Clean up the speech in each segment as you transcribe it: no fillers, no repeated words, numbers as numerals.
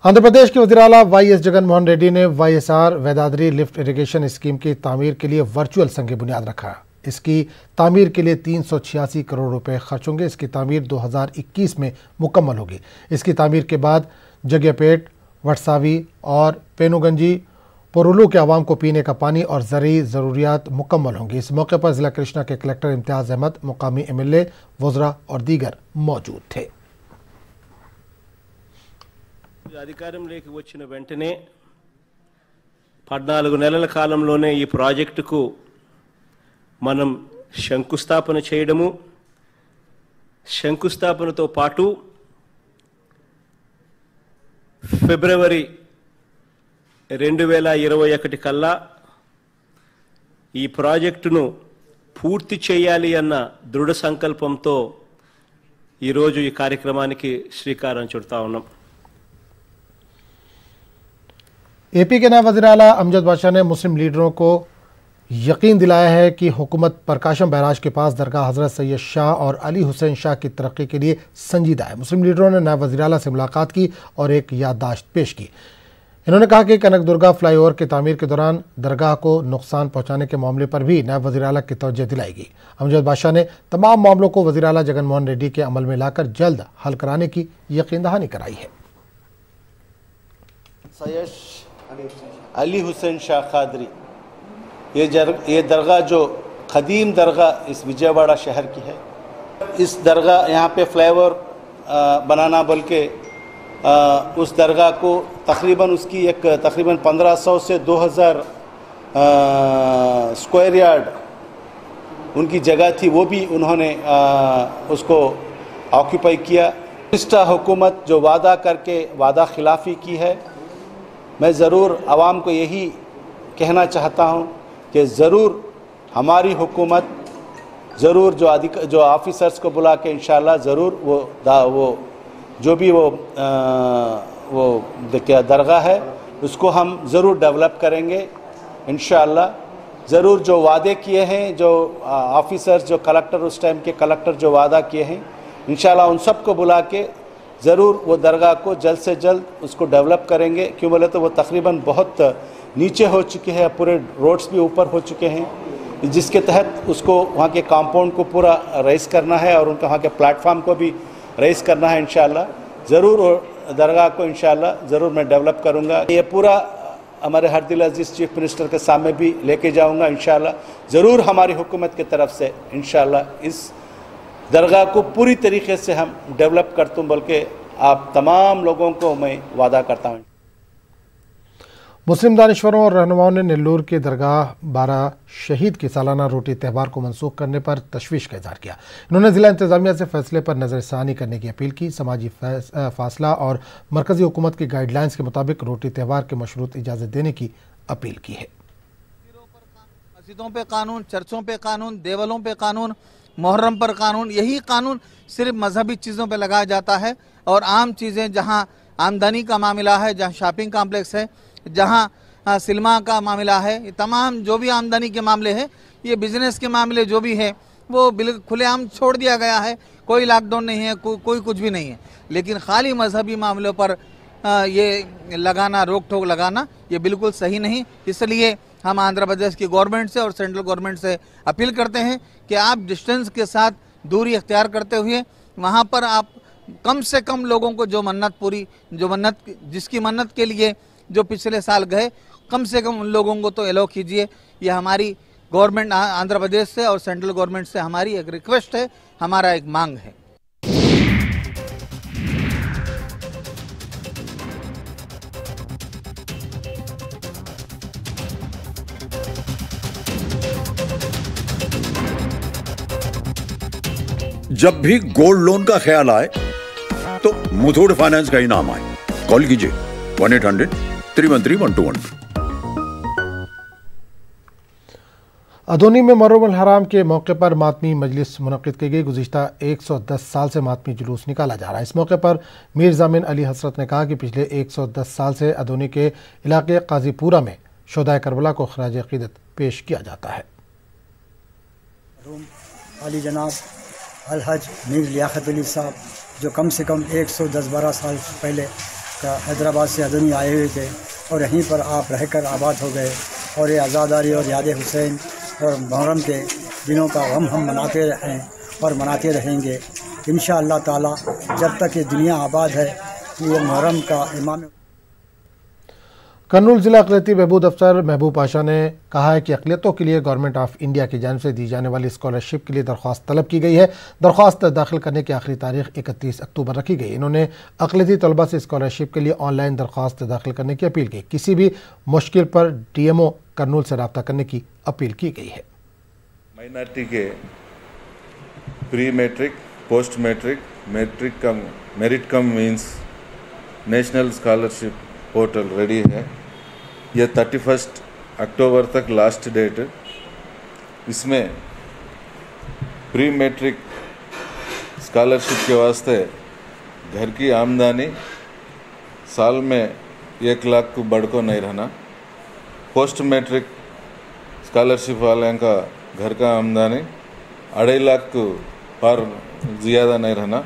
आंध्र प्रदेश के वज़ीर आला वाईएस जगन मोहन रेड्डी ने वाईएसआर वेदाद्री लिफ्ट इरिगेशन स्कीम की तामीर के लिए वर्चुअल संग बुनियाद रखा। इसकी तामीर के लिए 386 करोड़ रुपए खर्च होंगे। इसकी तामीर 2021 में मुकम्मल होगी। इसकी तामीर के बाद जगियापेट, वटसावी और पेनुगंजी पोरुलू के आवाम को पीने का पानी और ज़रूरी ज़रूरियात मुकम्मल होंगी। इस मौके पर ज़िला कृष्णा के कलेक्टर इम्तियाज़ अहमद, मुकामी एमएलए, वज़रा और दीगर मौजूद थे। అధికారంలోకి వచ్చిన వెంటనే 14 నెలల కాలంలోనే ఈ ప్రాజెక్టుకు మనం శంకుస్థాపన చేయడము, శంకుస్థాపనతో పాటు ఫిబ్రవరి 2021 కల్లా ఈ ప్రాజెక్టును పూర్తి చేయాలి అన్న దృఢ సంకల్పంతో ఈ రోజు ఈ కార్యక్రమానికి శ్రీకారం చుడతా ఉన్నాం। एपी के नायब वज़ीर आला अमजद बादशाह ने मुस्लिम लीडरों को यकीन दिलाया है कि हुकूमत प्रकाशम बैराज के पास दरगाह हज़रत सैयद शाह और अली हुसैन शाह की तरक्की के लिए संजीदा है। मुस्लिम लीडरों ने नायब वज़ीर आला से मुलाकात की और एक याददाश्त पेश की। इन्होंने कहा कि कनक दुर्गा फ्लाईओवर की तामीर के दौरान दरगाह को नुकसान पहुँचाने के मामले पर भी नायब वज़ीर आला की तवज्जो दिलाएगी। अमजद बादशाह ने तमाम मामलों को वज़ीर आला जगन मोहन रेड्डी के अमल में लाकर जल्द हल कराने की यकीन दहानी कराई है। अली हुसैन शाह कादरी ये दरगाह जो क़दीम दरगाह इस विजयवाड़ा शहर की है। इस दरगाह यहाँ पे फ्लाईओवर बनाना बल्कि उस दरगाह को तकरीबन उसकी एक तकरीबन 1500 से 2000 स्क्वायर यार्ड उनकी जगह थी, वो भी उन्होंने उसको ऑक्यूपाई किया। पिछला हुकूमत जो वादा करके वादा खिलाफ़ी की है, मैं ज़रूर आवाम को यही कहना चाहता हूँ कि ज़रूर हमारी हुकूमत ज़रूर जो ऑफिसर्स को बुला के इंशाअल्लाह ज़रूर वो जो भी वो क्या दरगाह है उसको हम ज़रूर डेवलप करेंगे इंशाअल्लाह। ज़रूर जो वादे किए हैं, जो ऑफिसर्स, जो कलेक्टर, उस टाइम के कलेक्टर जो वादा किए हैं, इंशाअल्लाह उन सबको बुला के ज़रूर वो दरगाह को जल्द से जल्द उसको डेवलप करेंगे। क्यों बोले तो वो तकरीबन बहुत नीचे हो चुके हैं, पूरे रोड्स भी ऊपर हो चुके हैं, जिसके तहत उसको वहाँ के कंपाउंड को पूरा रेस करना है और उनका वहाँ के प्लेटफार्म को भी रेस करना है। इंशाअल्लाह ज़रूर दरगाह को इंशाअल्लाह ज़रूर मैं डेवलप करूँगा। ये पूरा हमारे हरदिल अजीज़ चीफ मिनिस्टर के सामने भी लेके जाऊँगा इंशाअल्लाह। ज़रूर हमारी हुकूमत की तरफ से इंशाअल्लाह इस दरगाह को पूरी तरीके से हम डेवलप करते हैं, बल्कि आप तमाम लोगों को मैं वादा करता हूँ। मुस्लिम दानिश्वरों और रहनुमाओं ने नेल्लूर के दरगाह 12 शहीद की सालाना रोटी त्यौहार को मनसूख करने पर तशवीश का इजहार किया। इन्होंने ज़िला इंतज़ामिया से फैसले पर नज़रसानी करने की अपील की। समाजी फासला और मरकज़ी हुकूमत की गाइडलाइंस के मुताबिक रोटी त्यौहार के मशरूत इजाज़त देने की अपील की है। मस्जिदों पे कानून, चर्चों पे कानून, देवलों पे कानून, मुहर्रम पर कानून, यही कानून सिर्फ मजहबी चीज़ों पे लगाया जाता है और आम चीज़ें जहाँ आमदनी का मामला है, जहाँ शॉपिंग कॉम्प्लेक्स है, जहाँ सिनेमा का मामला है, ये तमाम जो भी आमदनी के मामले हैं, ये बिजनेस के मामले जो भी है वो बिल्कुल खुलेआम छोड़ दिया गया है। कोई लॉकडाउन नहीं है, कोई कुछ भी नहीं है। लेकिन खाली मजहबी मामलों पर ये लगाना, रोक टोक लगाना, ये बिल्कुल सही नहीं। इसलिए हम आंध्र प्रदेश की गवर्नमेंट से और सेंट्रल गवर्नमेंट से अपील करते हैं कि आप डिस्टेंस के साथ दूरी अख्तियार करते हुए वहाँ पर आप कम से कम लोगों को जिसकी मन्नत के लिए जो पिछले साल गए, कम से कम उन लोगों को तो एलो कीजिए। ये हमारी गवर्नमेंट आंध्र प्रदेश से और सेंट्रल गवर्नमेंट से हमारी एक रिक्वेस्ट है, हमारा एक मांग है। जब भी गोल्ड लोन का ख्याल आए तो मुथूट फाइनेंस का ही नाम आए। कॉल कीजिए 1-800-313-1212। अदोनी में मुहर्रम हराम के मौके पर मातमी मजलिस मुनक़िद की गई। गुज़िश्ता 110 साल से मातमी जुलूस निकाला जा रहा है। इस मौके पर मीर जामिन अली हसरत ने कहा कि पिछले 110 साल से अदोनी के इलाके काजीपुरा में शुहदाए करबला को खराज अक़ीदत पेश किया जाता है। अली जनाब अलहज मीर लियाकत अली साहब जो कम से कम 110-12 साल पहले का हैदराबाद से अदनी आए हुए थे और यहीं पर आप रहकर आबाद हो गए और ये आज़ादारी और याद हुसैन और मुहर्रम के दिनों का हम मनाते रहें और मनाते रहेंगे इंशाअल्लाह ताला जब तक ये दुनिया आबाद है। ये मुहर्रम का इमाम कर्नूल जिला अक़लियती बहबूद अफसर महबूब पाशा ने कहा है कि अक़लियतों के लिए गवर्नमेंट ऑफ इंडिया की जानिब से दी जाने वाली स्कॉलरशिप के लिए दरख्वास्त तलब की गई है। दरख्वास्त दाखिल करने की आखिरी तारीख 31 अक्टूबर रखी गई। इन्होंने अक़लियती तलबा से स्कॉलरशिप के लिए ऑनलाइन दरख्वास्त दाखिल करने की अपील की। किसी भी मुश्किल पर DMO कर्नूल से रब्ता करने की अपील की गई है। माइनॉरिटी के pre matric, post matric, matric cum, merit cum means national scholarship portal ready है। यह 31 अक्टूबर तक लास्ट डेट। इसमें प्री मैट्रिक स्कॉलरशिप के वास्ते घर की आमदनी साल में 1 लाख को बढ़ को नहीं रहना। पोस्ट मैट्रिक स्कॉलरशिप वाले का घर का आमदनी 2.5 लाख को पर ज़्यादा नहीं रहना।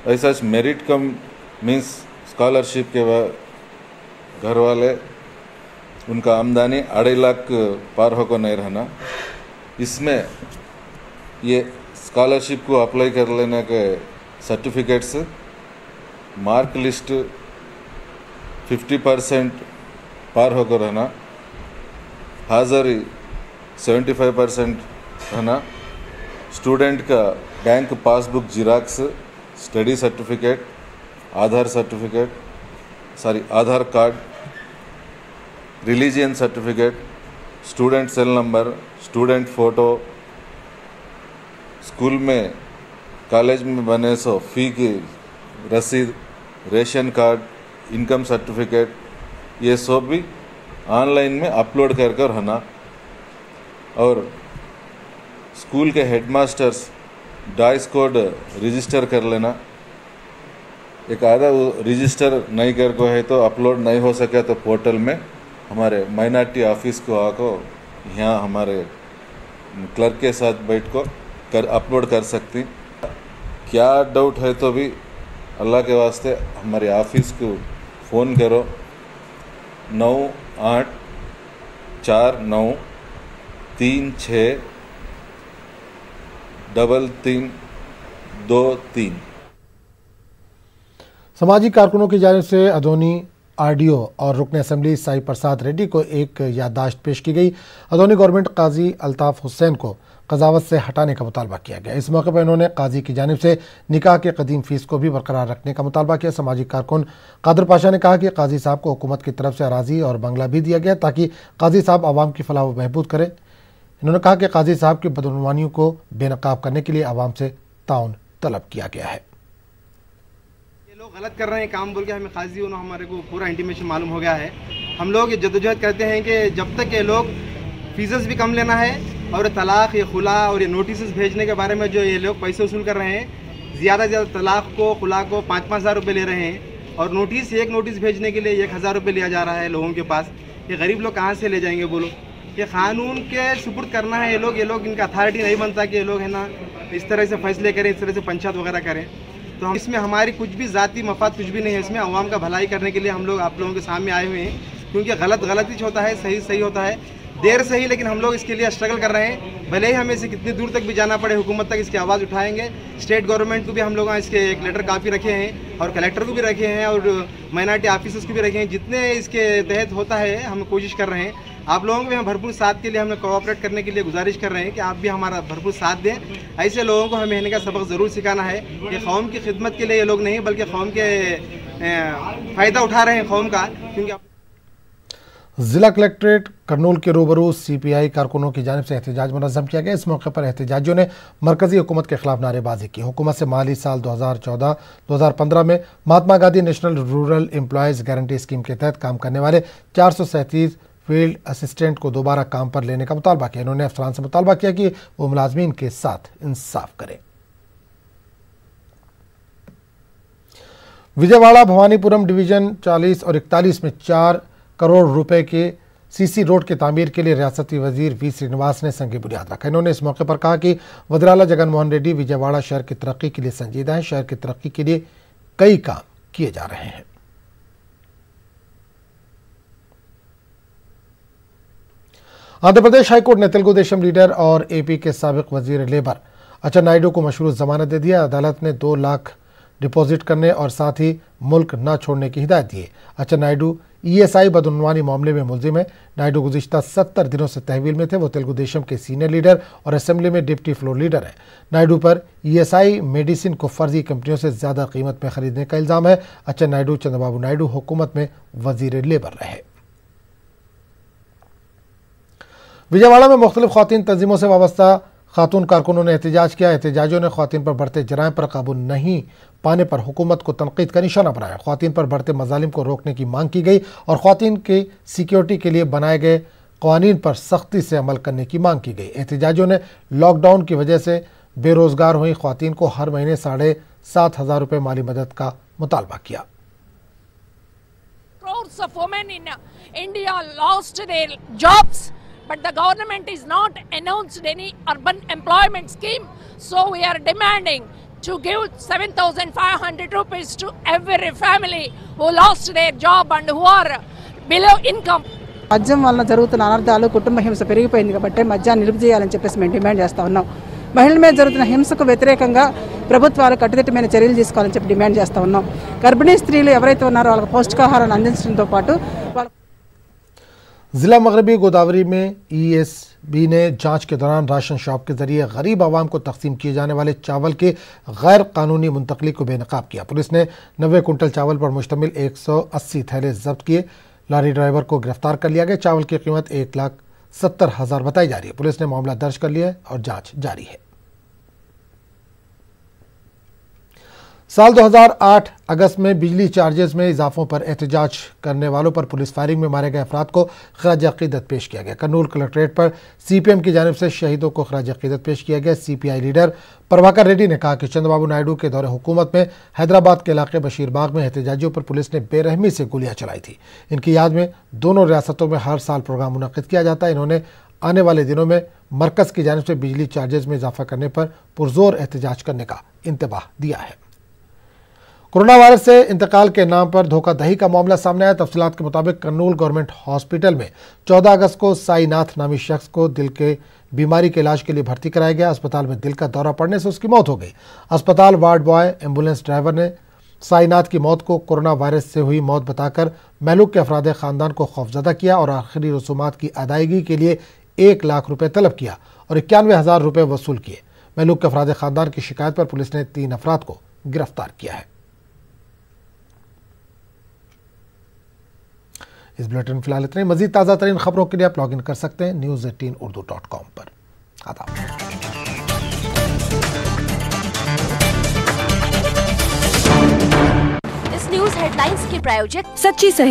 ऐसा मेरिट कम मीन्स स्कॉलरशिप के बाद घर वाले उनका आमदनी 2.5 लाख पार होकर नहीं रहना। इसमें ये स्कॉलरशिप को अप्लाई कर लेने के सर्टिफिकेट्स, मार्क लिस्ट 50% पार होकर रहना, हाज़री 75% रहना, स्टूडेंट का bank passbook xerox, study certificate, Aadhaar card, religion certificate, student cell number, student photo, school में कॉलेज में बने सो फ़ी की रसीद, रेशन कार्ड, इनकम सर्टिफिकेट, ये सब भी ऑनलाइन में अपलोड कर रहना। और स्कूल के हेडमास्टर्स डाइस कोड रजिस्टर कर लेना। एक आधा रजिस्टर नहीं कर को है तो अपलोड नहीं हो सके तो पोर्टल में हमारे माइनॉरिटी ऑफिस को आको यहाँ हमारे क्लर्क के साथ बैठ को अपलोड कर सकती। क्या डाउट है तो भी अल्लाह के वास्ते हमारे ऑफिस को फ़ोन करो 9849363323। समाजी कारकुनों की जानिब से अदोनी RDO और रुकन असम्बली साई प्रसाद रेड्डी को एक याददाश्त पेश की गई। अदोनी गवर्नमेंट काजी अल्ताफ़ हुसैन को कज़ावत से हटाने का मुतालबा किया गया। इस मौके पर इन्होंने काजी की जानिब से निकाह के कदीम फ़ीस को भी बरकरार रखने का मुतालबा किया। समाजी कारकुन कादर पाशा ने कहा कि काजी साहब को हुकूमत की तरफ से अराजी और बंगला भी दिया गया ताकि काजी साहब आवाम की फलाह व बहबूद करें। इन्होंने कहा कि काजी साहब की बदनवानियों को बेनकाब करने के लिए आवाम से ताउन तलब किया गया है। लोग गलत कर रहे हैं काम बोल के हमें काजी उन्होंने हमारे को पूरा इंटीमेशन मालूम हो गया है। हम लोग ये जद्दोजहद करते हैं कि जब तक ये लोग फीस भी कम लेना है और तलाक या खुला और ये नोटिस भेजने के बारे में जो ये लोग पैसे वसूल कर रहे हैं, ज़्यादा से ज़्यादा तलाक को खुला को 5-5 हज़ार रुपये ले रहे हैं और एक नोटिस भेजने के लिए 1,000 रुपये लिया जा रहा है लोगों के पास। ये गरीब लोग कहाँ से ले जाएंगे बोलो। ये कानून के सुपुर्द करना है ये लोग इनका अथॉरिटी नहीं बनता कि ये लोग है ना इस तरह से फैसले करें, इस तरह से पंचायत वगैरह करें। तो हम इसमें हमारी कुछ भी ज़ाती मफाद कुछ भी नहीं है। इसमें अवाम का भलाई करने के लिए हम लोग आप लोगों के सामने आए हुए हैं, क्योंकि गलत ही होता है, सही होता है, देर से ही, लेकिन हम लोग इसके लिए स्ट्रगल कर रहे हैं। भले ही हमें इसे कितनी दूर तक भी जाना पड़े, हुकूमत तक इसकी आवाज़ उठाएंगे। स्टेट गवर्नमेंट को भी हम लोग इसके एक लेटर कापी रखे हैं और कलेक्टर को भी रखे हैं और माइनॉरिटी ऑफिसर्स को भी रखे हैं। जितने इसके तहत होता है हम कोशिश कर रहे हैं। आप लोगों को भी हम भरपूर साथ के लिए हमें कोऑपरेट करने के लिए गुजारिश कर रहे हैं कि आप भी हमारा भरपूर साथ दें। ऐसे लोगों को हमें इनका सबक ज़रूर सिखाना है कि कौम की खिदमत के लिए ये लोग नहीं बल्कि कौम के फ़ायदा उठा रहे हैं कौम का। क्योंकि जिला कलेक्ट्रेट कर्नूल के रूबरू CPI कारकुनों की जानिब से एहतजाज मुनज़्ज़म किया गया। इस मौके पर एहतजाजियों ने मरकज़ी हुकूमत के खिलाफ नारेबाजी की। हुकूमत से माली साल 2014-2015 में Mahatma Gandhi national rural employment guarantee scheme के तहत काम करने वाले 437 फील्ड असिस्टेंट को दोबारा काम पर लेने का मुतालबा किया। इन्होंने अफसरान से मुतालबा किया कि वो मुलाजमीन के साथ इंसाफ करें। विजयवाड़ा भवानीपुरम डिवीजन 40 और 41 में 4 करोड़ रुपए के CC रोड की तामीर के लिए रियासती वजीर V श्रीनिवास ने संग बुनियाद रखा। इन्होंने इस मौके पर कहा कि वज़ीर-ए-आला जगन मोहन रेड्डी विजयवाड़ा शहर की तरक्की के लिए संजीदा है। शहर की तरक्की के लिए कई काम किए जा रहे हैं। आंध्र प्रदेश हाईकोर्ट ने तेलुगु देशम लीडर और एपी के साबिक वजीर लेबर अच्चेन्नायुडू को मशरूत जमानत दे दिया। अदालत ने 2 लाख डिपॉजिट करने और साथ ही मुल्क न छोड़ने की हिदायत दी है। अच्चेन्नायुडू ईएसआई बदउनवानी मामले में मुलजिम है। नायडू गुज़िश्ता 70 दिनों से तहवील में थे। वो तेलुगु देशम के सीनियर लीडर और असेंबली में डिप्टी फ्लोर लीडर है। नायडू पर ईएसआई मेडिसिन को फर्जी कंपनियों से ज्यादा कीमत में खरीदने का इल्जाम है। अच्चेन्नायुडू चंद्रबाबू नायडू हुकूमत में वजीर लेबर रहे। विजयवाड़ा में मुख्तलिफ ख्वातीन तंजीमों से वाबस्ता खातून कारकुनों ने एहतजाज किया। एहतजाजियों ने ख्वातीन पर बढ़ते जराइम पर काबू नहीं पाने पर हुकूमत को तनकीद का निशाना बनाया। ख्वातीन पर बढ़ते मजालिम को रोकने की मांग की गई और ख्वातीन की सिक्योरिटी के लिए बनाए गए कवानीन पर सख्ती से अमल करने की मांग की गई। एहतजाजियों ने लॉकडाउन की वजह से बेरोजगार हुई ख्वातीन को हर महीने 7,500 रुपये माली मदद का मुतालबा किया। Crores of women in India lost their jobs, but the government is not announced any urban employment scheme. So we are demanding to give 7,500 rupees to every family who lost their job and who are below income. మద్యం వల్ల జరుగుతున్న అనర్థాలు కుటుంబ హింస పెరిగిపోయింది కాబట్టి మద్యాన్ని నిలుపు చేయాలని చెప్పేసి మేము డిమాండ్ చేస్తా ఉన్నాం. మహిళల మీద జరుగుతున్న హింసకు వ్యతిరేకంగా ప్రభుత్వాలు కట్టుదిట్టమైన చర్యలు తీసుకోవాలని చెప్పి డిమాండ్ చేస్తా ఉన్నాం. గర్భిణీ స్త్రీలు ఎవరైతే ఉన్నారో వాళ్ళకి పౌష్టికాహారాన్ని అందించడంతో పాటు जिला मगरबी गोदावरी में ईएसबी ने जांच के दौरान राशन शॉप के जरिए गरीब आवाम को तकसीम किए जाने वाले चावल की गैर कानूनी मुंतकली को बेनकाब किया। पुलिस ने 90 कुंटल चावल पर मुश्तमिल 180 थैले जब्त किए। लॉरी ड्राइवर को गिरफ्तार कर लिया गया। चावल की कीमत 1,70,000 बताई जा रही है। पुलिस ने मामला दर्ज कर लिया है और जांच जारी है। साल 2008 अगस्त में बिजली चार्जेस में इजाफों पर एहतजाज करने वालों पर पुलिस फायरिंग में मारे गए अफराद को खराज अकीदत पेश किया गया। कर्नूल कलेक्ट्रेट पर सीपीएम की जानिब से शहीदों को खराज अकीदत पेश किया गया। सीपीआई लीडर प्रभाकर रेड्डी ने कहा कि चंद्रबाबू नायडू के दौरे हुकूमत में हैदराबाद के इलाके बशीरबाग में एहतजाजियों पर पुलिस ने बेरहमी से गोलियां चलाई थी। इनकी याद में दोनों रियासतों में हर साल प्रोग्राम मुनक्किद किया जाता है। इन्होंने आने वाले दिनों में मरकज़ की जानिब से बिजली चार्जेस में इजाफा करने पर पुरजोर एहतजाज करने का इंतबाह दिया है। कोरोना वायरस से इंतकाल के नाम पर धोखाधड़ी का मामला सामने आया। तफसीलात के मुताबिक कर्नूल गवर्नमेंट हॉस्पिटल में 14 अगस्त को साईनाथ नामी शख्स को दिल के बीमारी के इलाज के लिए भर्ती कराया गया। अस्पताल में दिल का दौरा पड़ने से उसकी मौत हो गई। अस्पताल वार्ड बॉय एम्बुलेंस ड्राइवर ने साईनाथ की मौत को कोरोना वायरस से हुई मौत बताकर महलूक के अफराद खानदान को खौफजदा किया और आखिरी रसूमात की अदायगी के लिए 1 लाख रुपये तलब किया और 91,000 रुपये वसूल किए। महलूक के अफराद खानदान की शिकायत पर पुलिस ने 3 अफराद को गिरफ्तार किया है। इस बुलेटिन में फिलहाल इतने। मजीद ताज़ा तरीन खबरों के लिए आप लॉग इन कर सकते हैं news18urdu.com पर। आदाब। इस न्यूज हेडलाइंस के प्रायोजक सच्ची सही